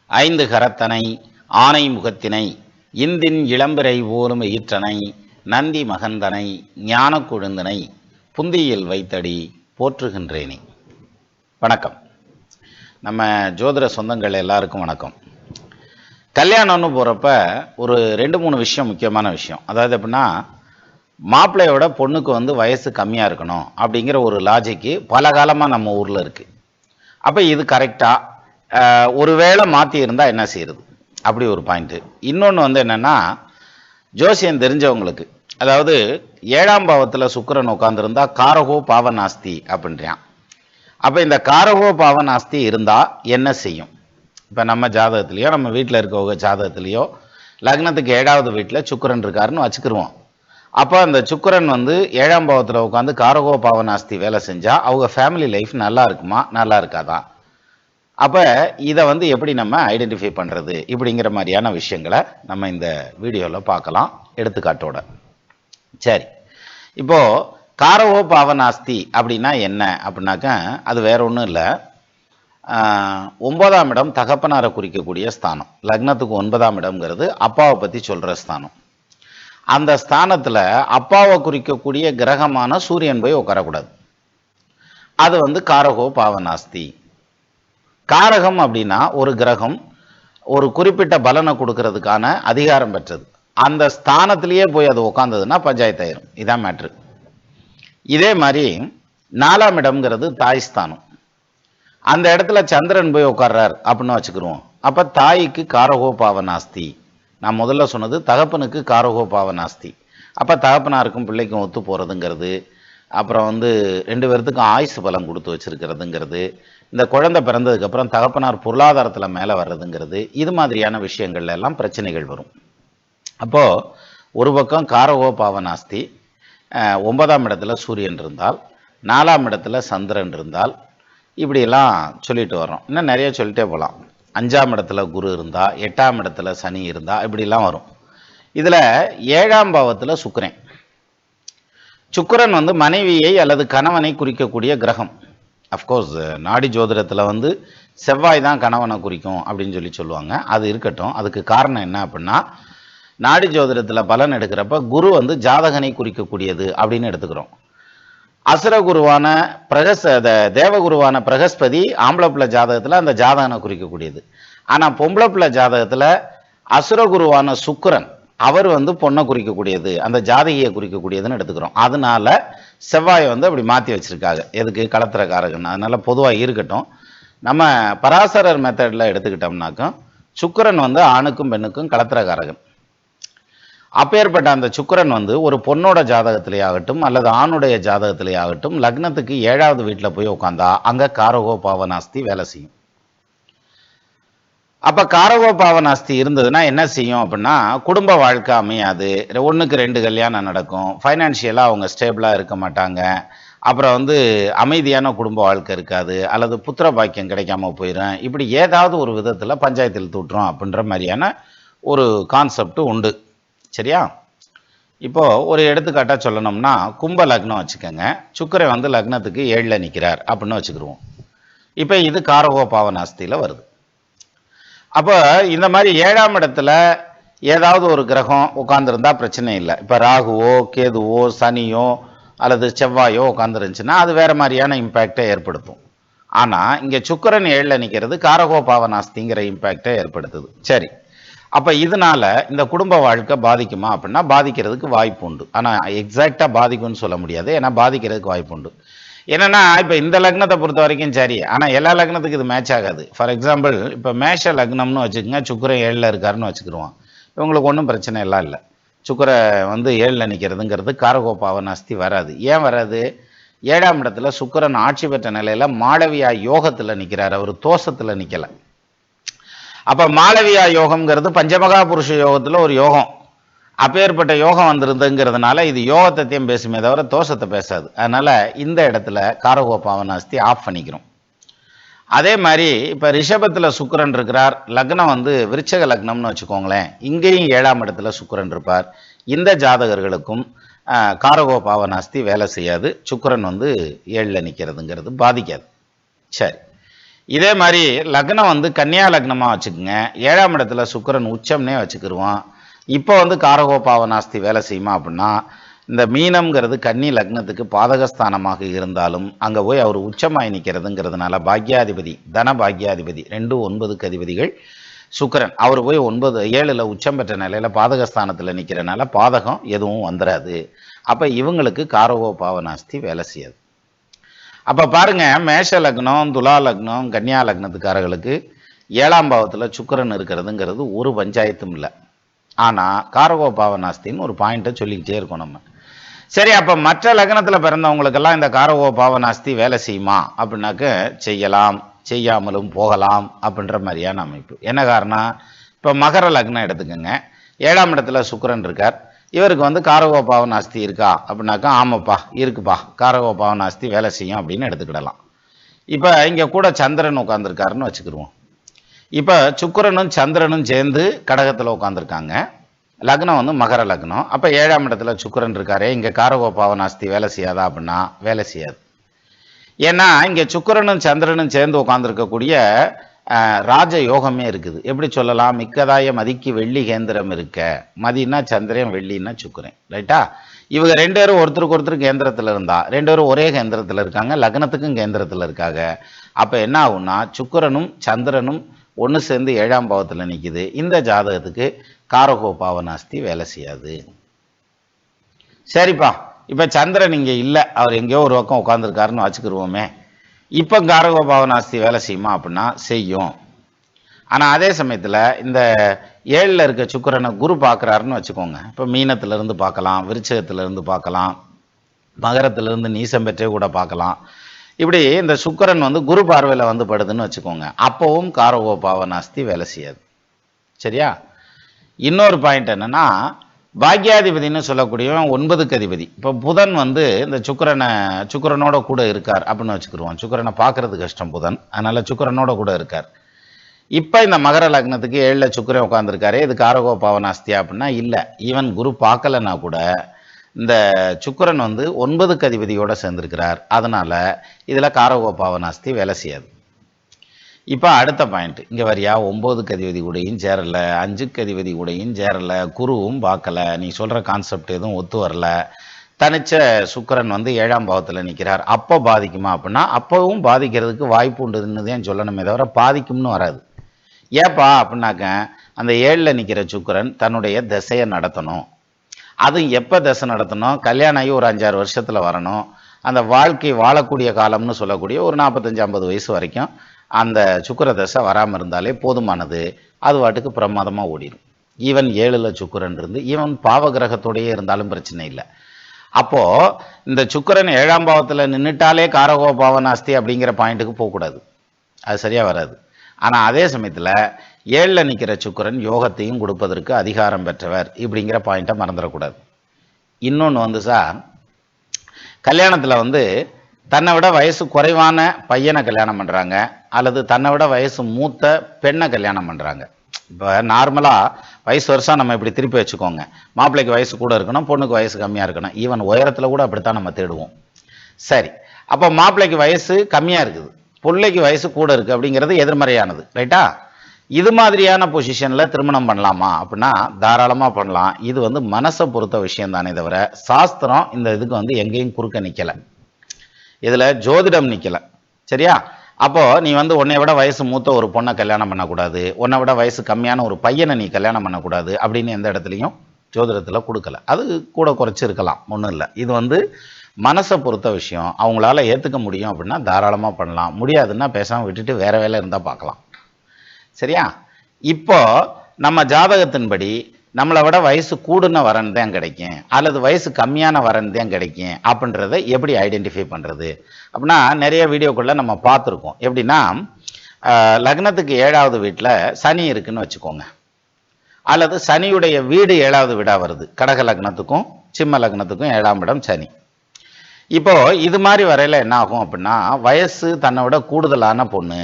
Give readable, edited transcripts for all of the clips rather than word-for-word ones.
ஐந்து கரத்தனை ஆனை முகத்தினை இந்தின் இளம்பிறை ஓரும் ஈற்றனை நந்தி மகந்தனை ஞான கொழுந்தனை புந்தியில் வைத்தடி போற்றுகின்றேனே. வணக்கம். நம்ம ஜோதிட சொந்தங்கள் எல்லாருக்கும் வணக்கம். கல்யாணம்னு போகிறப்ப ஒரு 2-3 விஷயம் முக்கியமான விஷயம். அதாவது எப்படின்னா, மாப்பிள்ளையோட பொண்ணுக்கு வயசு கம்மியாக இருக்கணும் அப்படிங்கிற ஒரு லாஜிக்கு பல காலமாக நம்ம ஊரில் இருக்குது. அப்போ இது கரெக்டாக ஒருவேளை மாற்றி இருந்தால் என்ன செய்யுது அப்படி ஒரு பாயிண்ட்டு. இன்னொன்று என்னென்னா, ஜோசியம் தெரிஞ்சவங்களுக்கு, அதாவது 7ஆம் பாவத்தில் சுக்கிரன் உட்காந்துருந்தா காரகோ பாவநாஸ்தி அப்படின்றான். அப்போ இந்த காரகோ பாவநாஸ்தி இருந்தால் என்ன செய்யும்? இப்போ நம்ம ஜாதகத்துலேயோ நம்ம வீட்டில் இருக்கவங்க ஜாதகத்துலேயோ லக்னத்துக்கு 7வது வீட்டில் சுக்கிரன் இருக்காருன்னு வச்சுக்கிருவோம். அப்போ அந்த சுக்கிரன் 7ஆம் பாவத்தில் உட்காந்து காரகோ பாவநாஸ்தி வேலை செஞ்சால் அவங்க ஃபேமிலி லைஃப் நல்லா இருக்குமா நல்லா இருக்காதா? அப்போ இதை எப்படி நம்ம ஐடென்டிஃபை பண்ணுறது இப்படிங்கிற மாதிரியான விஷயங்களை நம்ம இந்த வீடியோவில் பார்க்கலாம் எடுத்துக்காட்டோட. சரி, இப்போது காரகோ பாவநாஸ்தி அப்படின்னா என்ன அப்படின்னாக்கா, அது வேற ஒன்றும் இல்லை. 9ஆம் இடம் தகப்பனாரை குறிக்கக்கூடிய ஸ்தானம். லக்னத்துக்கு 9ஆம் இடம்ங்கிறது அப்பாவை பற்றி சொல்கிற ஸ்தானம். அந்த ஸ்தானத்தில் அப்பாவை குறிக்கக்கூடிய கிரகமான சூரியன் போய் உட்காரக்கூடாது. அது காரகோ பாவநாஸ்தி. காரகம் அப்படின்னா ஒரு கிரகம் ஒரு குறிப்பிட்ட பலனை கொடுக்கறதுக்கான அதிகாரம் பெற்றது. அந்த ஸ்தானத்திலேயே போய் அது உட்காந்ததுன்னா பஞ்சாயத்து ஆயிரும். இதான் மேட்ரு. இதே மாதிரி 4ஆம் இடம்ங்கிறது தாய் ஸ்தானம். அந்த இடத்துல சந்திரன் போய் உட்கார்றார் அப்படின்னு வச்சுக்கிருவோம். அப்போ தாய்க்கு காரகோ பாவநாஸ்தி. நான் முதல்ல சொன்னது தகப்பனுக்கு காரகோ பாவநாஸ்தி. அப்போ தகப்பனாருக்கும் பிள்ளைக்கும் ஒத்து போகிறதுங்கிறது, அப்புறம் 2 பேர்த்துக்கும் ஆயுசு பலம் கொடுத்து வச்சிருக்கிறதுங்கிறது, இந்த குழந்தை பிறந்ததுக்கப்புறம் தகப்பனார் பொருளாதாரத்தில் மேலே வர்றதுங்கிறது, இது மாதிரியான விஷயங்கள்ல எல்லாம் பிரச்சனைகள் வரும். அப்போது ஒரு பக்கம் காரகோ பாவநாஸ்தி, 9ஆம் இடத்துல சூரியன் இருந்தால், 4ஆம் இடத்துல சந்திரன் இருந்தால், இப்படியெல்லாம் சொல்லிட்டு வரோம். இன்னும் நிறைய சொல்லிட்டே போகலாம். 5ஆம் இடத்துல குரு இருந்தால், 8ஆம் இடத்துல சனி இருந்தால், இப்படிலாம் வரும். இதில் 7ஆம் பாவத்தில் சுக்கிரன். சுக்கிரன் மனைவியை அல்லது கணவனை குறிக்கக்கூடிய கிரகம். அஃப்கோர்ஸ் நாடி ஜோதிடத்தில் செவ்வாய் தான் கணவனை குறிக்கும் அப்படின்னு சொல்லுவாங்க. அது இருக்கட்டும். அதுக்கு காரணம் என்ன அப்படின்னா, நாடி ஜோதிடத்தில் பலன் எடுக்கிறப்ப குரு ஜாதகனை குறிக்கக்கூடியது அப்படின்னு எடுத்துக்கிறோம். அசுரகுருவான தேவகுருவான பிரகஸ்பதி ஆம்பளை பிள்ளை ஜாதகத்தில் அந்த ஜாதகனை குறிக்கக்கூடியது. ஆனால் பொம்பளை பிள்ளை ஜாதகத்தில் அசுரகுருவான சுக்கிரன் அவர் பொண்ணை குறிக்கக்கூடியது, அந்த ஜாதகியை குறிக்கக்கூடியதுன்னு எடுத்துக்கிறோம். அதனால செவ்வாயை அப்படி மாற்றி வச்சிருக்காங்க. எதுக்கு? களத்திரக்காரகன். அதனால பொதுவாக இருக்கட்டும். நம்ம பராசரர் மெத்தடில் எடுத்துக்கிட்டோம்னாக்கும் சுக்கிரன் ஆணுக்கும் பெண்ணுக்கும் களத்திரக்காரகன். அப்பேற்பட்ட அந்த சுக்கிரன் ஒரு பொண்ணோட ஜாதகத்திலே ஆகட்டும் அல்லது ஆணுடைய ஜாதகத்திலே ஆகட்டும் லக்னத்துக்கு 7வது வீட்டில் போய் உட்காந்தா அங்கே காரகோ பாவநாஸ்தி வேலை செய்யும். அப்போ காரகோ பாவநாஸ்தி இருந்ததுன்னா என்ன செய்யும் அப்படின்னா, குடும்ப வாழ்க்கை அமையாது. 1க்கு 2 கல்யாணம் நடக்கும். ஃபைனான்ஷியலாக அவங்க ஸ்டேபிளாக இருக்க மாட்டாங்க. அப்புறம் அமைதியான குடும்ப வாழ்க்கை இருக்காது, அல்லது புத்திர பாக்கியம் கிடைக்காம போயிடும். இப்படி ஏதாவது ஒரு விதத்தில் பஞ்சாயத்தில் தூட்டுறோம் அப்படின்ற மாதிரியான ஒரு கான்செப்ட் உண்டு. சரியா? இப்போது ஒரு எடுத்துக்காட்டாக சொல்லணும்னா, கும்ப லக்னம் வச்சுக்கோங்க. சுக்கிரன் லக்னத்துக்கு 7ல் நிற்கிறார் அப்படின்னு வச்சுக்கிடுவோம். இப்போ இது காரகோ பாவநாஸ்தியில் வருது. அப்போ இந்த மாதிரி 7ஆம் இடத்துல ஏதாவது ஒரு கிரகம் உட்காந்துருந்தா பிரச்சனை இல்லை. இப்போ ராகுவோ கேதுவோ சனியோ அல்லது செவ்வாயோ உட்காந்துருந்துச்சுன்னா அது வேற மாதிரியான இம்பேக்டை ஏற்படுத்தும். ஆனால் இங்கே சுக்கிரன் 7ல் நிற்கிறது காரகோ பாவநாஸ்திங்கிற இம்பேக்டை ஏற்படுத்துது. சரி, அப்போ இதனால இந்த குடும்ப வாழ்க்கை பாதிக்குமா அப்படின்னா பாதிக்கிறதுக்கு வாய்ப்பு உண்டு. ஆனால் எக்ஸாக்டாக பாதிக்கும்னு சொல்ல முடியாது. ஏன்னா பாதிக்கிறதுக்கு வாய்ப்பு உண்டு. என்னன்னா, இப்போ இந்த லக்னத்தை பொறுத்த வரைக்கும் சரி, ஆனால் எல்லா லக்னத்துக்கு இது மேட்ச் ஆகாது. ஃபார் எக்ஸாம்பிள், இப்போ மேஷ லக்னம்னு வச்சுக்கோங்க, சுக்கிரன் 7ல் இருக்காருன்னு வச்சுக்கிடுவோம். இவங்களுக்கு ஒன்றும் பிரச்சனை எல்லாம் இல்லை. சுக்கிரன் 7ல் நிற்கிறதுங்கிறது காரகோ பாவநாஸ்தி வராது. ஏன் வராது? 7ஆம் இடத்துல சுக்கிரன் ஆட்சி பெற்ற நிலையில் மாளவியா யோகத்தில் நிற்கிறார், அவர் தோஷத்தில் நிற்கலை. அப்போ மாளவியா யோகம்ங்கிறது பஞ்சமகா புருஷ யோகத்தில் ஒரு யோகம். அப்பேற்பட்ட யோகம் வந்திருந்துங்கிறதுனால இது யோகத்தையும் பேசுமே தவிர தோஷத்தை பேசாது. அதனால் இந்த இடத்துல காரகோ பாவநாஸ்தி ஆஃப் பண்ணிக்கிறோம். அதே மாதிரி இப்போ ரிஷபத்தில் சுக்கிரன் இருக்கிறார், லக்னம் விருச்சக லக்னம்னு வச்சுக்கோங்களேன். இங்கேயும் 7ஆம் இடத்துல சுக்கிரன் இருப்பார். இந்த ஜாதகர்களுக்கும் காரகோ பாவநாஸ்தி வேலை செய்யாது. சுக்கிரன் 7ல் நிற்கிறதுங்கிறது பாதிக்காது. சரி, இதே மாதிரி லக்னம் வந்து கன்னியா லக்னமாக வச்சுக்கோங்க, 7ஆம் இடத்துல சுக்கிரன் உச்சம்னே வச்சுக்கிருவோம். இப்போ வந்து காரகோபாவனாஸ்தி வேலை செய்யுமா அப்படின்னா, இந்த மீனம்ங்கிறது கன்னி லக்னத்துக்கு பாதகஸ்தானமாக இருந்தாலும் அங்கே போய் அவர் உச்சமாய் நிற்கிறதுங்கிறதுனால பாக்யாதிபதி தன பாக்யாதிபதி 2 9க்கு அதிபதிகள் சுக்கிரன், அவர் போய் 7ல் உச்சம் பெற்ற நிலையில் பாதகஸ்தானத்தில் நிற்கிறனால பாதகம் எதுவும் வந்துடாது. அப்போ இவங்களுக்கு காரகோபாவனாஸ்தி வேலை செய்யாது. அப்போ பாருங்க, மேஷ லக்னம், துலா லக்னம், கன்னியா லக்னத்துக்காரர்களுக்கு 7ஆம் பாவத்தில் சுக்கிரன் இருக்கிறதுங்கிறது ஒரு பஞ்சாயத்தும் இல்லை. ஆனால் காரகோபாவனாஸ்தின்னு ஒரு பாயிண்ட்டை சொல்லிக்கிட்டே இருக்கோம் நம்ம. சரி, அப்போ மற்ற லக்னத்தில் பிறந்தவங்களுக்கெல்லாம் இந்த காரகோபாவனாஸ்தி வேலை செய்யுமா அப்படின்னாக்க செய்யலாம், செய்யாமலும் போகலாம் அப்படின்ற மாதிரியான அமைப்பு. என்ன காரணம்? இப்போ மகர லக்னம் எடுத்துக்கோங்க, 7ஆம் இடத்துல சுக்கிரன் இருக்கார். இவருக்கு வந்து காரகோபாவனாஸ்தி இருக்கா அப்படின்னாக்கா ஆமாப்பா இருக்குப்பா, காரகோபாவனாஸ்தி வேலை செய்யும் அப்படின்னு எடுத்துக்கிடலாம். இப்போ இங்கே கூட சந்திரன் உட்காந்துருக்காருன்னு வச்சுக்கிடுவோம். இப்போ சுக்கிரனும் சந்திரனும் சேர்ந்து கடகத்தில் உட்காந்துருக்காங்க. லக்னம் வந்து மகர லக்னம். அப்போ 7ஆம் இடத்துல சுக்கிரன் இருக்காரே, இங்கே காரகோபாவனாஸ்தி வேலை செய்யாதா அப்படின்னா வேலை செய்யாது. ஏன்னா இங்கே சுக்கிரனும் சந்திரனும் சேர்ந்து உட்காந்துருக்கக்கூடிய ராஜ யோகமே இருக்குது. எப்படி சொல்லலாம்? மிக்கதாய மதிக்கு வெள்ளி கேந்திரம் இருக்க, மதினா சந்திரன், வெள்ளின்னா சுக்கிரன், ரைட்டா? இவங்க 2 பேரும் ஒருத்தருக்கு ஒருத்தர் கேந்திரத்தில் இருந்தா 2 பேரும் ஒரே கேந்திரத்தில் இருக்காங்க, லக்னத்துக்கும் கேந்திரத்தில் இருக்காங்க. அப்போ என்ன ஆகும்னா சுக்கிரனும் சந்திரனும் ஒன்று சேர்ந்து 7ஆம் பாவத்தில் நிற்கிது. இந்த ஜாதகத்துக்கு காரகோபாவனாஸ்தி வேலை செய்யாது. சரிப்பா, இப்போ சந்திரன் இங்கே இல்லை, அவர் எங்கேயோ ஒரு பக்கம் உட்காந்துருக்காருன்னு வச்சுக்கிருவோமே. இப்போ காரகோபாவனாஸ்தி வேலை செய்யுமா அப்படின்னா செய்யும். ஆனால் அதே சமயத்தில் இந்த 7ல் இருக்க சுக்கிரனை குரு பார்க்குறாருன்னு வச்சுக்கோங்க. இப்போ மீனத்திலிருந்து பார்க்கலாம், விருச்சகத்திலிருந்து பார்க்கலாம், மகரத்திலிருந்து நீசம் பெற்றே கூட பார்க்கலாம். இப்படி இந்த சுக்கிரன் வந்து குரு பார்வையில் வந்து படுதுன்னு வச்சுக்கோங்க, அப்போவும் காரகோபாவனாஸ்தி வேலை செய்யாது. சரியா? இன்னொரு பாயிண்ட் என்னன்னா, பாக்யாதிபதினு சொல்லக்கூடியவன் 9க்கு அதிபதி. இப்போ புதன் வந்து இந்த சுக்கிரனோட கூட இருக்கார் அப்படின்னு வச்சுக்கிடுவோம். சுக்கிரனை பார்க்கறது கஷ்டம் புதன், அதனால சுக்கிரனோட கூட இருக்கார். இப்போ இந்த மகர லக்னத்துக்கு 7ல் சுக்கிரன் உட்காந்துருக்காரு, இது காரகோபாவனாஸ்தியா அப்படின்னா இல்லை. ஈவன் குரு பார்க்கலன்னா கூட இந்த சுக்கிரன் வந்து 9க்கு அதிபதியோட சேர்ந்திருக்கிறார், அதனால இதில் காரகோபாவனாஸ்தி வேலை செய்யாது. இப்போ அடுத்த பாயிண்ட் இங்கே வரியா, 9க்கு அதிபதி கூடையும் சேரலை, 5க்கு அதிபதி கூடையும் சேரலை, குருவும் பார்க்கல, நீ சொல்கிற கான்செப்ட் எதுவும் ஒத்து வரல, தனிச்ச சுக்கிரன் வந்து 7ஆம் பாவத்தில் நிற்கிறார், அப்போ பாதிக்குமா அப்படின்னா அப்போவும் பாதிக்கிறதுக்கு வாய்ப்பு உண்டுன்னு தான் சொல்லணுமே தவிர பாதிக்கும்னு வராது. ஏப்பா அப்படின்னாக்க அந்த 7ல் நிற்கிற சுக்கிரன் தன்னுடைய திசையை நடத்தணும். அது எப்போ திசை நடத்தணும்? கல்யாணம் ஆகி ஒரு 5-6 வருஷத்தில் வரணும். அந்த வாழ்க்கை வாழக்கூடிய காலம்னு சொல்லக்கூடிய ஒரு 45-50 வயசு வரைக்கும் அந்த சுக்கிர தசை வராமல் இருந்தாலே போதுமானது. அது வாட்டுக்கு பிரமாதமாக ஓடிடும். ஈவன் 7ல் சுக்கிரன் இருந்து ஈவன் பாவகிரகத்தோடையே இருந்தாலும் பிரச்சனை இல்லை. அப்போது இந்த சுக்கிரன் 7ஆம் பாவத்தில் நின்றுட்டாலே காரகோபாவனாஸ்தி அப்படிங்கிற பாயிண்ட்டுக்கு போகக்கூடாது, அது சரியாக வராது. ஆனால் அதே சமயத்தில் 7ல் நிற்கிற சுக்கிரன் யோகத்தையும் கொடுப்பதற்கு அதிகாரம் பெற்றவர் இப்படிங்கிற பாயிண்ட்டை மறந்துடக்கூடாது. இன்னொன்று வந்து சார், கல்யாணத்தில் வந்து தன்னை விட வயசு குறைவான பையனை கல்யாணம் பண்ணுறாங்க, அல்லது தன்னை விட வயசு மூத்த பெண்ணை கல்யாணம் பண்ணுறாங்க. இப்போ நார்மலாக வயசு வருஷம் நம்ம இப்படி திருப்பி வச்சுக்கோங்க, மாப்பிள்ளைக்கு வயசு கூட இருக்கணும், பொண்ணுக்கு வயசு கம்மியாக இருக்கணும். ஈவன் உயரத்தில் கூட அப்படித்தான் நம்ம தேடுவோம். சரி, அப்போ மாப்பிள்ளைக்கு வயசு கம்மியாக இருக்குது, பிள்ளைக்கு வயசு கூட இருக்குது அப்படிங்கிறது எதிர்மறையானது, ரைட்டா? இது மாதிரியான பொசிஷனில் திருமணம் பண்ணலாமா அப்படின்னா தாராளமாக பண்ணலாம். இது வந்து மனசை பொறுத்த விஷயம் தானே தவிர சாஸ்திரம் இந்த இதுக்கு வந்து எங்கேயும் குறுக்க நிற்கலை, இதில் ஜோதிடம் நிற்கலை. சரியா? அப்போது நீ வந்து உன்னை விட வயசு மூத்த ஒரு பொண்ணை கல்யாணம் பண்ணக்கூடாது, உன்னை விட வயசு கம்மியான ஒரு பையனை நீ கல்யாணம் பண்ணக்கூடாது அப்படின்னு எந்த இடத்துலையும் ஜோதிடத்தில் கொடுக்கல. அது கூட குறைச்சிருக்கலாம், ஒன்றும் இல்லை. இது வந்து மனசை பொறுத்த விஷயம். அவங்களால ஏற்றுக்க முடியும் அப்படின்னா தாராளமாக பண்ணலாம், முடியாதுன்னா பேசாமல் விட்டுட்டு வேறு வேலை இருந்தால் பார்க்கலாம். சரியா? இப்போ நம்ம ஜாதகத்தின்படி நம்மளை விட வயசு கூடுன வரன் தான் கிடைக்கும், அல்லது வயசு கம்மியான வரன் தான் கிடைக்கும் அப்படின்றத எப்படி ஐடென்டிஃபை பண்ணுறது அப்படின்னா நிறைய வீடியோக்குள்ளே நம்ம பார்த்துருக்கோம். எப்படின்னா லக்னத்துக்கு 7வது வீட்டில் சனி இருக்குன்னு வச்சுக்கோங்க, அல்லது சனியுடைய வீடு 7வது வீடாக வருது. கடக லக்னத்துக்கும் சிம்ம லக்னத்துக்கும் 7ஆம் இடம் சனி. இப்போது இது மாதிரி வரையில் என்ன ஆகும் அப்படின்னா, வயசு தன்னை விட கூடுதலான பொண்ணு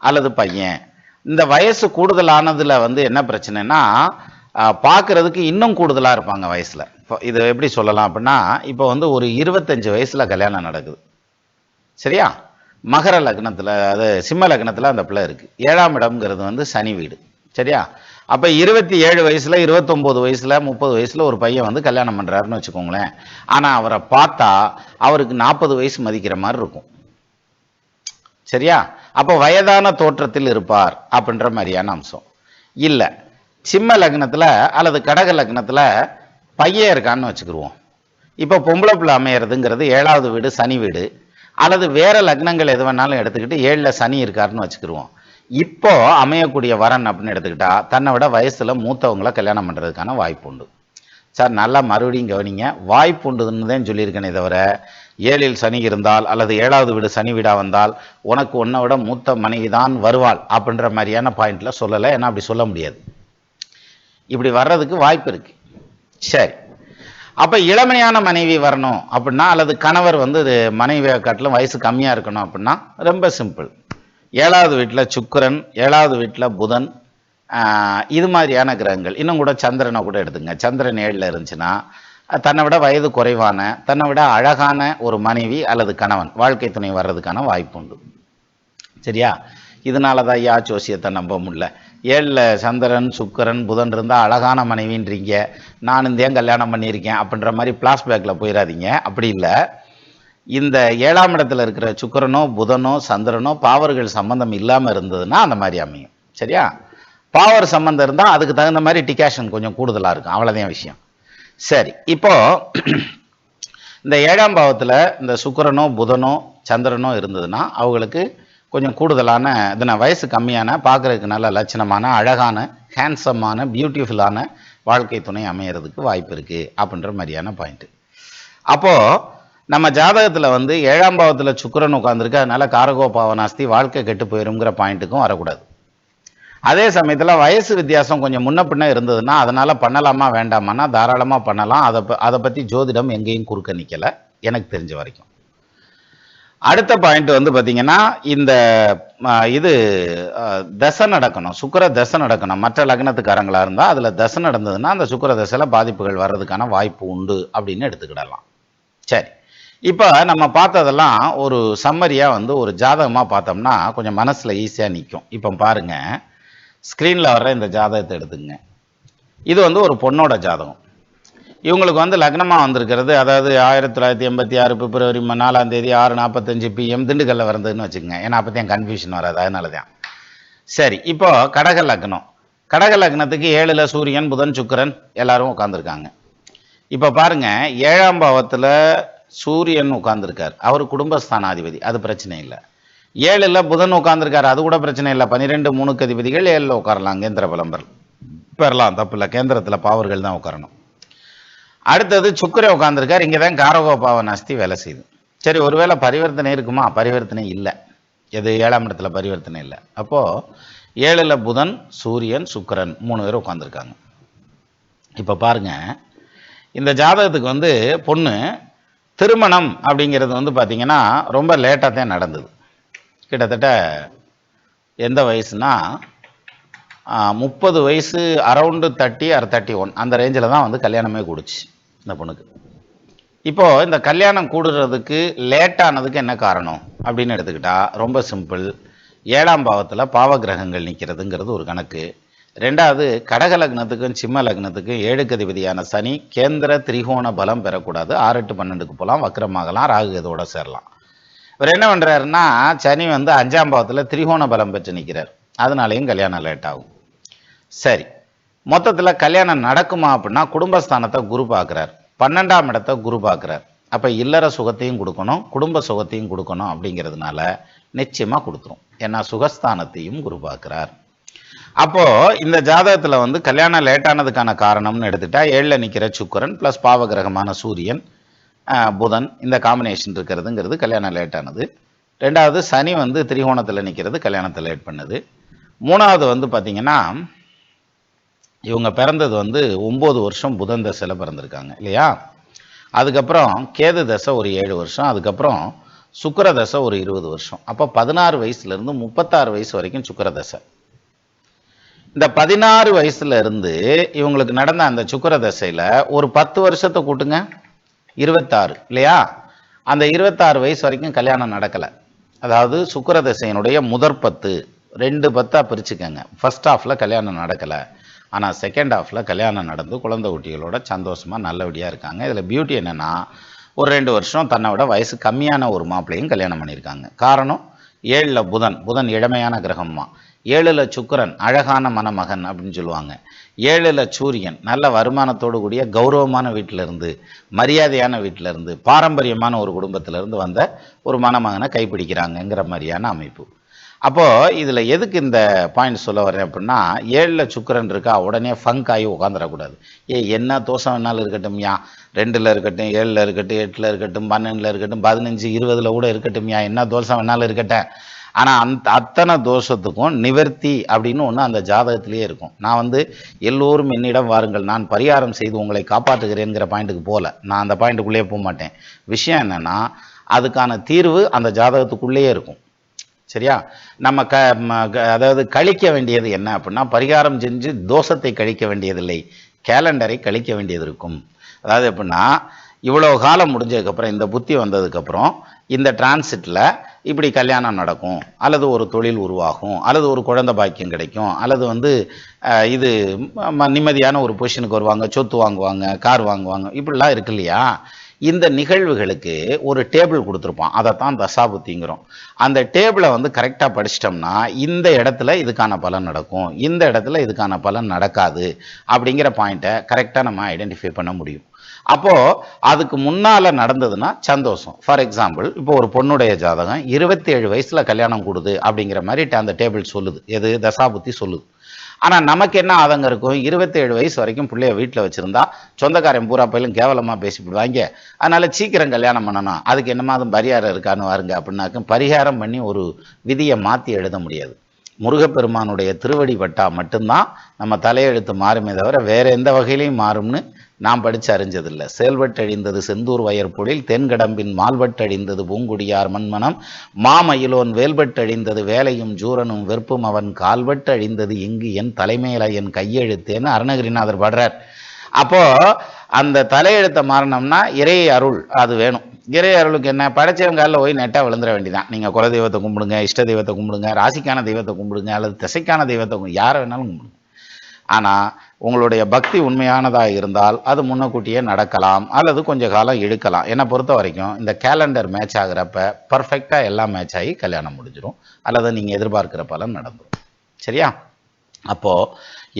அல்லது பையன், இந்த வயசு கூடுதலானதில் வந்து என்ன பிரச்சனைனா பார்க்குறதுக்கு இன்னும் கூடுதலாக இருப்பாங்க வயசில். இப்போ இது எப்படி சொல்லலாம் அப்படின்னா, இப்போ வந்து ஒரு 25 வயசில் கல்யாணம் நடக்குது, சரியா? மகர லக்னத்தில், அது சிம்ம லக்னத்தில் அந்த பிள்ளை இருக்கு. 7ஆம் இடம்ங்கிறது வந்து சனி வீடு. சரியா? அப்போ 27 வயசுல, 29 வயசுல, 30 வயசுல ஒரு பையன் வந்து கல்யாணம் பண்றாருன்னு வச்சுக்கோங்களேன். ஆனால் அவரை பார்த்தா அவருக்கு 40 வயசு மதிக்கிற மாதிரி இருக்கும். சரியா? அப்போ வயதான தோற்றத்தில் இருப்பார் அப்படின்ற மாதிரியான அம்சம் இல்லை. சிம்ம லக்னத்தில் அல்லது கடக லக்னத்தில் பையன் இருக்கான்னு வச்சுக்கிருவோம். இப்போ பொம்பளை பிள்ளை அமையறதுங்கிறது 7வது வீடு சனி வீடு, அல்லது வேற லக்னங்கள் எது வேணாலும் எடுத்துக்கிட்டு 7ல் சனி இருக்காருன்னு வச்சுக்கிருவோம். இப்போ அமையக்கூடிய வரன் அப்படின்னு எடுத்துக்கிட்டா தன்னை விட வயசுல மூத்தவங்களை கல்யாணம் பண்றதுக்கான வாய்ப்பு உண்டு. சார் நல்லா மறுபடியும் கவனிங்க, வாய்ப்பு உண்டுன்னு தான் சொல்லியிருக்கேனே தவிர 7ல் சனி இருந்தால் அல்லது 7வது வீடு சனி வீடா வந்தால் உனக்கு உன்னை விட மூத்த மனைவி தான் வருவாள் அப்படின்ற மாதிரியான பாயிண்ட்ல சொல்லலை. ஏன்னா அப்படி சொல்ல முடியாது. இப்படி வர்றதுக்கு வாய்ப்பு இருக்கு. சரி, அப்ப இளமையான மனைவி வரணும் அப்படின்னா, அல்லது கணவர் வந்து மனைவியை காட்டிலும் வயசு கம்மியா இருக்கணும் அப்படின்னா ரொம்ப சிம்பிள். 7வது வீட்டில் சுக்கிரன், 7வது வீட்டில் புதன், இது மாதிரியான கிரகங்கள். இன்னும் கூட சந்திரனை கூட எடுத்துங்க. சந்திரன் 7ல் இருந்துச்சுன்னா தன்னை விட வயது குறைவான, தன்னை விட அழகான ஒரு மனைவி அல்லது கணவன் வாழ்க்கை துணை வர்றதுக்கான வாய்ப்பு உண்டு. சரியா? இதனால தான் ஐயா ஜோசியத்தை நம்ப முடியல. 7ல் சந்திரன் சுக்கிரன் புதன் இருந்தால் அழகான மனைவின்றீங்க, நான் இந்த ஏன் கல்யாணம் பண்ணியிருக்கேன் அப்படின்ற மாதிரி பிளாஷ்பேக்கில் போயிடாதீங்க. அப்படி இல்லை. இந்த 7ஆம் இடத்துல இருக்கிற சுக்கிரனோ புதனோ சந்திரனோ பாவர்கள் சம்பந்தம் இல்லாமல் இருந்ததுன்னா அந்த மாதிரி அமையும். சரியா? பாவர் சம்பந்தம் இருந்தால் அதுக்கு தகுந்த மாதிரி டிகாஷன் கொஞ்சம் கூடுதலாக இருக்கும். அவ்வளோதான் விஷயம். சரி, இப்போ இந்த 7ஆம் பாவத்தில் இந்த சுக்கிரனோ புதனோ சந்திரனோ இருந்ததுன்னா அவங்களுக்கு கொஞ்சம் கூடுதலான இதுனா வயசு கம்மியான, பார்க்குறதுக்கு நல்ல லட்சணமான, அழகான, ஹேண்ட்ஸமான, பியூட்டிஃபுல்லான வாழ்க்கை துணை அமையறதுக்கு வாய்ப்பு இருக்குது அப்படின்ற மாதிரியான பாயிண்ட்டு. அப்போது நம்ம ஜாதகத்தில் வந்து 7ஆம் பாவத்தில் சுக்கிரன் உட்காந்துருக்கு, அதனால காரகோ பாவனாஸ்தி வாழ்க்கை கெட்டு போயிருங்கிற பாயிண்ட்டுக்கும் வரக்கூடாது. அதே சமயத்தில் வயசு வித்தியாசம் கொஞ்சம் முன்ன பின்ன இருந்ததுன்னா அதனால் பண்ணலாமா வேண்டாமான்னா தாராளமாக பண்ணலாம். அதை பற்றி ஜோதிடம் எங்கேயும் குறுக்க நிற்கலை எனக்கு தெரிஞ்ச வரைக்கும். அடுத்த பாயிண்ட் வந்து பார்த்தீங்கன்னா, இந்த இது தசை நடக்கணும், சுக்கிர தசை நடக்கணும். மற்ற லக்னத்துக்காரங்களாக இருந்தால் அதில் தசை நடந்ததுன்னா அந்த சுக்கிர தசையில் பாதிப்புகள் வர்றதுக்கான வாய்ப்பு உண்டு அப்படின்னு எடுத்துக்கிடலாம். சரி, இப்போ நம்ம பார்த்ததெல்லாம் ஒரு சம்மரியாக வந்து ஒரு ஜாதகமாக பார்த்தோம்னா கொஞ்சம் மனசில் ஈஸியாக நிற்கும். இப்போ பாருங்க, ஸ்க்ரீனில் வர்ற இந்த ஜாதகத்தை எடுத்துங்க. இது வந்து ஒரு பொண்ணோட ஜாதகம். இவங்களுக்கு வந்து லக்னமாக வந்திருக்கிறது, அதாவது 1986 பிப்ரவரி 4ஆம் தேதி 6:45 PM திண்டுக்கல்ல வந்ததுன்னு வச்சுக்கோங்க. ஏன்னா அப்போ தான் கன்ஃபியூஷன் வராது, அதனால தான். சரி, இப்போ கடக லக்னம். கடக லக்னத்துக்கு 7ல் சூரியன் புதன் சுக்கிரன் எல்லாரும் உட்காந்துருக்காங்க. இப்போ பாருங்க, 7ஆம் பாவத்தில் சூரியன் உட்கார்ந்துருக்கார், அவர் குடும்பஸ்தானாதிபதி, அது பிரச்சனை இல்லை. 7ல் புதன் உட்கார்ந்துருக்காரு, அது கூட பிரச்சனை இல்லை. 12 3க்கு அதிபதிகள் 7ல் உட்காரலாம், கேந்திர பலம் பெறலாம், தப்பு இல்லை. கேந்திரத்தில் பாவர்கள் தான் உட்காரணும். அடுத்தது சுக்கிரன் உட்கார்ந்துருக்கார், இங்கே தான் காரகோ பாவனாஸ்தி வேலை செய்யுது. சரி, ஒருவேளை பரிவர்த்தனை இருக்குமா? பரிவர்த்தனை இல்லை. எது? 7ஆம் இடத்துல பரிவர்த்தனை இல்லை. அப்போது 7ல் புதன் சூரியன் சுக்கிரன் 3 பேர் உட்காந்துருக்காங்க. இப்போ பாருங்க, இந்த ஜாதகத்துக்கு வந்து பொண்ணு திருமணம் அப்படிங்கிறது வந்து பார்த்தீங்கன்னா ரொம்ப லேட்டாக தான் நடந்தது. கிட்டத்தட்ட எந்த வயசுனா 30 வயசு, அரௌண்டு 30 ஆர் 31 அந்த ரேஞ்சில் தான் வந்து கல்யாணமே கூடுச்சு இந்த பொண்ணுக்கு. இப்போது இந்த கல்யாணம் கூடுறதுக்கு லேட்டானதுக்கு என்ன காரணம் அப்படின்னு எடுத்துக்கிட்டா ரொம்ப சிம்பிள். 7ஆம் பாவத்தில் பாவ கிரகங்கள் நிற்கிறதுங்கிறது ஒரு கணக்கு. ரெண்டாவது, கடக லக்னத்துக்கும் சிம்ம லக்னத்துக்கும் 7க்கு அதிபதியான சனி கேந்திர திரிகோண பலம் பெறக்கூடாது. 6 8 12க்கு போகலாம், வக்ரமாகலாம், ராகு இதோட சேரலாம். இவர் என்ன பண்ணுறாருன்னா, சனி வந்து 5ஆம் பாவத்தில் திரிகோண பலம் பெற்று நிற்கிறார், அதனாலையும் கல்யாணம் லேட் ஆகும். சரி, மொத்தத்தில் கல்யாணம் நடக்குமா அப்படின்னா குடும்பஸ்தானத்தை குரு பார்க்குறார், 12ஆம் இடத்தை குரு பார்க்குறார். அப்போ இல்லற சுகத்தையும் கொடுக்கணும், குடும்ப சுகத்தையும் கொடுக்கணும். அப்படிங்கிறதுனால நிச்சயமாக கொடுத்துரும். ஏன்னா சுகஸ்தானத்தையும் குரு பார்க்குறார். அப்போது இந்த ஜாதகத்தில் வந்து கல்யாணம் லேட்டானதுக்கான காரணம்னு எடுத்துட்டா 7ல் நிற்கிற சுக்கிரன் ப்ளஸ் பாவகிரகமான சூரியன் புதன் இந்த காம்பினேஷன் இருக்கிறதுங்கிறது கல்யாணம் லேட்டானது. ரெண்டாவது, சனி வந்து திரிகோணத்தில் நிற்கிறது கல்யாணத்தை லேட் பண்ணுது. மூணாவது வந்து பார்த்திங்கன்னா, இவங்க பிறந்தது வந்து 9 வருஷம் புதன் தசையில் பிறந்திருக்காங்க இல்லையா? அதுக்கப்புறம் கேது தசை ஒரு 7 வருஷம், அதுக்கப்புறம் சுக்கிர தசை ஒரு 20 வருஷம். அப்போ 16 வயசுலேருந்து 36 வயசு வரைக்கும் சுக்கிர தசை. இந்த 16 வயசுல இருந்து இவங்களுக்கு நடந்த அந்த சுக்கிர தசையில் ஒரு 10 வருஷத்தை கூட்டுங்க, 26 இல்லையா? அந்த 26 வயசு வரைக்கும் கல்யாணம் நடக்கலை. அதாவது சுக்கிர திசையினுடைய முதற் 10 2 10ஆ பிரிச்சுக்கங்க. ஃபர்ஸ்ட் ஹாஃப்ல கல்யாணம் நடக்கல. ஆனா செகண்ட் ஹாஃப்ல கல்யாணம் நடந்து குழந்தை குட்டிகளோட சந்தோஷமா நல்லபடியா இருக்காங்க. இதுல பியூட்டி என்னன்னா, ஒரு 2 வருஷம் தன்னை விட வயசு கம்மியான ஒரு மாப்பிள்ளையும் கல்யாணம் பண்ணியிருக்காங்க. காரணம் 7ல புதன், புதன் இளமையான கிரகம்மா. 7ல சுக்கிரன் அழகான மணமகன் அப்படின்னு சொல்லுவாங்க. 7ல சூரியன் நல்ல வருமானத்தோடு கூடிய கௌரவமான வீட்டில இருந்து, மரியாதையான வீட்டில இருந்து, பாரம்பரியமான ஒரு குடும்பத்தில இருந்து வந்த ஒரு மணமகனை கைப்பிடிக்கிறாங்கங்கிற மாதிரியான அமைப்பு. அப்போ இதுல எதுக்கு இந்த பாயிண்ட் சொல்ல வரேன் அப்படின்னா, 7ல சுக்கிரன் இருக்கா உடனே ஃபங்க் ஆகி உட்காந்துடக்கூடாது. என்ன தோஷம் வேணாலும் இருக்கட்டும்யா, 2ல இருக்கட்டும், 7ல இருக்கட்டும், 8ல இருக்கட்டும், 12ல இருக்கட்டும், 15 20ல கூட இருக்கட்டும்யா, என்ன தோஷம் வேணாலும் இருக்கட்டும். ஆனா அத்தனை தோஷத்துக்கும் நிவர்த்தி அப்படின்னு ஒண்ணு அந்த ஜாதகத்திலேயே இருக்கும். நான் எல்லோரும் என்னிடம் வாருங்கள், நான் பரிகாரம் செய்து உங்களை காப்பாற்றுகிறேங்கிற பாயிண்ட்டுக்கு போல. நான் அந்த பாயிண்ட்டுக்குள்ளேயே போக மாட்டேன். விஷயம் என்னன்னா, அதுக்கான தீர்வு அந்த ஜாதகத்துக்குள்ளேயே இருக்கும். சரியா? நம்ம அதாவது கழிக்க வேண்டியது என்ன அப்படின்னா, பரிகாரம் செஞ்சு தோஷத்தை கழிக்க வேண்டியதில்லை, கேலண்டரை கழிக்க வேண்டியது இருக்கும். அதாவது எப்படின்னா, இவ்வளவு காலம் முடிஞ்சதுக்கப்புறம், இந்த புத்தி வந்ததுக்கப்புறம், இந்த டிரான்சிட்ல இப்படி கல்யாணம் நடக்கும், அல்லது ஒரு தொழில் உருவாகும், அல்லது ஒரு குழந்தை பாக்கியம் கிடைக்கும், அல்லது இது நிம்மதியான ஒரு பொசிஷனுக்கு வருவாங்க, சொத்து வாங்குவாங்க, கார் வாங்குவாங்க, இப்படிலாம் இருக்கு இல்லையா? இந்த நிகழ்வுகளுக்கு ஒரு டேபிள் கொடுத்துருப்பான். அதைத்தான் தசாபுத்திங்கிறோம். அந்த டேபிளை கரெக்டாக படிச்சிட்டோம்னா, இந்த இடத்துல இதுக்கான பலன் நடக்கும், இந்த இடத்துல இதுக்கான பலன் நடக்காது அப்படிங்கிற பாயிண்ட்டை கரெக்டாக நம்ம ஐடென்டிஃபை பண்ண முடியும். அப்போ அதுக்கு முன்னால நடந்ததுன்னா சந்தோஷம். ஃபார் எக்ஸாம்பிள், இப்போ ஒரு பொண்ணுடைய ஜாதகம் 27 வயசுல கல்யாணம் கூடுது அப்படிங்கிற மாதிரி அந்த டேபிள் சொல்லுது. எது? தசாபுத்தி சொல்லுது. ஆனா நமக்கு என்ன ஆதங்கம் இருக்கும்? 27 வயசு வரைக்கும் பிள்ளைய வீட்டில் வச்சிருந்தா சொந்தக்காரன் பூரா பயிலும் கேவலமா பேசிவிடுவாங்க, அதனால சீக்கிரம் கல்யாணம் பண்ணணும், அதுக்கு என்னமாவது பரிகாரம் இருக்கான்னு வாருங்க அப்படின்னாக்கும் பரிகாரம் பண்ணி ஒரு விதியை மாற்றி எழுத முடியாது. முருகப்பெருமானுடைய திருவடி பட்டா மட்டும்தான் நம்ம தலையெழுத்து மாறுமே தவிர வேற எந்த வகையிலையும் மாறும்னு நாம் படித்து அறிஞ்சதில்லை. செயல்பட்டழிந்தது செந்தூர் வயற்பொழில், தென்கடம்பின் மால்பட்டழிந்தது பூங்குடியார் மண்மனம், மாமயிலோன் வேல்பட்டழிந்தது வேலையும் ஜூரனும் வெறுப்பும் அவன் கால்பட்டழிந்தது இங்கு என் தலைமையில என் கையெழுத்தேன்னு அருணகிரிநாதர் பாடுறார். அப்போ அந்த தலையெழுத்தை மாறணும்னா இறை அருள் அது வேணும். இறை அருளுக்கு என்ன? படைச்சவங்காலில் போய் நெட்டா விழுந்துட வேண்டியதான். நீங்கள் குல தெய்வத்தை கும்பிடுங்க, இஷ்ட தெய்வத்தை கும்பிடுங்க, ராசிக்கான தெய்வத்தை கும்பிடுங்க, அல்லது திசைக்கான தெய்வத்தை யாரை வேணாலும் கும்பிடுங்க. ஆனால் உங்களுடைய பக்தி உண்மையானதாக இருந்தால் அது முன்னக்கூட்டியே நடக்கலாம், அல்லது கொஞ்சம் காலம் இழுக்கலாம். என்னை பொறுத்த வரைக்கும் இந்த கேலண்டர் மேட்ச் ஆகிறப்ப பர்ஃபெக்டாக எல்லாம் மேட்ச் ஆகி கல்யாணம் முடிஞ்சிடும், அல்லது நீங்கள் எதிர்பார்க்கிற பலன் நடந்துடும். சரியா? அப்போது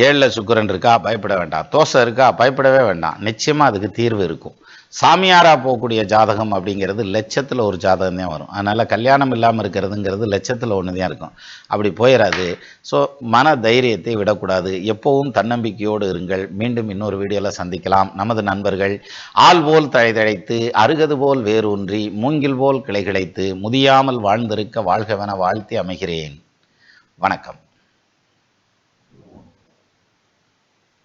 7ல சுக்கிரன் இருக்கா, பயப்பட வேண்டாம். தோஷம் இருக்கா, பயப்படவே வேண்டாம். நிச்சயமாக அதுக்கு தீர்வு இருக்கும். சாமியாராக போகக்கூடிய ஜாதகம் அப்படிங்கிறது லட்சத்தில் ஒரு ஜாதகம் தான் வரும். அதனால் கல்யாணம் இல்லாமல் இருக்கிறதுங்கிறது லட்சத்தில் ஒன்று தான் இருக்கும். அப்படி போயிடாது. ஸோ மன தைரியத்தை விடக்கூடாது. எப்போவும் தன்னம்பிக்கையோடு இருங்கள். மீண்டும் இன்னொரு வீடியோவில் சந்திக்கலாம். நமது நண்பர்கள் ஆள் போல் தழைதழைத்து, அருகது போல் வேரூன்றி, மூங்கில் போல் கிளை கிளைத்து, முதியாமல் வாழ்ந்திருக்க வாழ்கவென வாழ்த்தி அமைகிறேன். வணக்கம்.